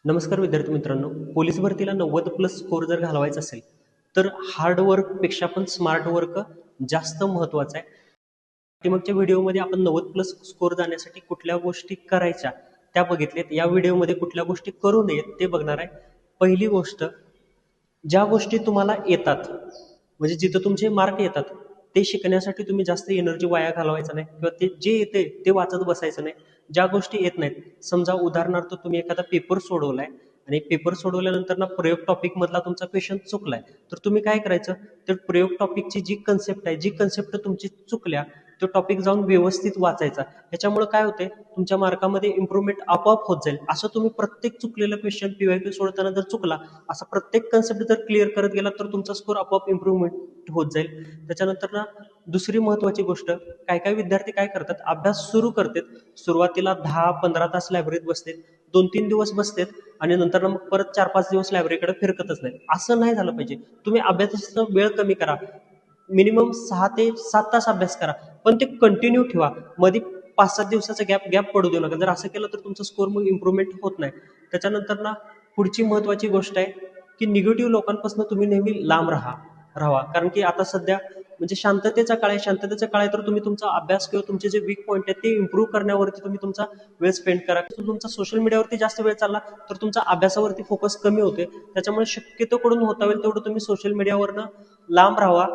नमस्कार विद्यार्थी मित्रांनो. पोलीस भरतीला 90+ स्कोर जर घालवायचा असेल तर हार्डवर्कपेक्षा पण स्मार्ट वर्क जास्त महत्त्वाचं आहे. पाठीमागच्या व्हिडिओमध्ये आपण 90+ स्कोर जाण्यासाठी कुठल्या गोष्टी करायच्या त्या बघितल्यात. या व्हिडिओमध्ये कुठल्या गोष्टी करू नयेत ते बघणार आहे. पहिली गोष्ट, ज्या गोष्टी तुम्हाला येतात म्हणजे जिथं तुमचे मार्क येतात ते शिकण्यासाठी तुम्ही जास्त एनर्जी वाया घालवायचा नाही किंवा ते जे येते ते वाचत बसायचं नाही. ज्या गोष्टी येत नाहीत, समजा उदाहरणार्थ तुम्ही एखादा पेपर सोडवलाय आणि पेपर सोडवल्यानंतर ना प्रयोग टॉपिक मधला तुमचा क्वेश्चन चुकलाय, तर तुम्ही काय करायचं, तर प्रयोग टॉपिकची जी कन्सेप्ट आहे, जी कन्सेप्ट तुमची चुकल्या तो टॉपिक जाऊन व्यवस्थित वाचायचा. ह्याच्यामुळे काय होते, तुमच्या मार्कामध्ये इम्प्रूव्हमेंट आपोआप होत जाईल. असं तुम्ही प्रत्येक चुकलेलं क्वेश्चन पीवायक्यू सोडताना जर चुकला, असा प्रत्येक कन्सेप्ट जर क्लिअर करत गेला तर तुमचा स्कोर आपोआप इम्प्रूव्हमेंट होत जाईल. त्याच्यानंतर ना दुसरी महत्त्वाची गोष्ट, काय काय विद्यार्थी काय करतात, अभ्यास सुरू करतात, सुरुवातीला 10-15 तास लायब्ररीत बसतात, 2-3 दिवस बसतात आणि नंतर मग परत 4-5 दिवस लायब्ररीकडे फिरकतच नाही. असं नाही झालं पाहिजे. तुम्ही अभ्यासाचा वेळ कमी करा, मिनिमम 6 ते 7 तास अभ्यास करा, पण ते कंटिन्यू ठेवा. मध्ये 5-7 दिवसाचा गॅप गॅप पडू देऊ नका. जर असं केलं तर तुमचा स्कोर मग इम्प्रूव्हमेंट होत नाही. त्याच्यानंतर ना पुढची महत्त्वाची गोष्ट आहे की निगेटिव्ह लोकांपासून तुम्ही नेहमी लांब राहावा. कारण की आता सध्या म्हणजे शांततेचा काळ आहे. शांततेचा काळ आहे तर तुम्ही तुमचा अभ्यास किंवा तुमचे जे वीक पॉईंट आहेत ते इम्प्रूव्ह करण्यावरती तुम्ही तुमचा वेळ स्पेंड करा. तुमचा सोशल मीडियावरती जास्त वेळ चालला तर तुमचा अभ्यासावरती फोकस कमी होते. त्याच्यामुळे शक्यतो कडून होता होईल तेवढं तुम्ही सोशल मीडियावरनं लांब राहावा.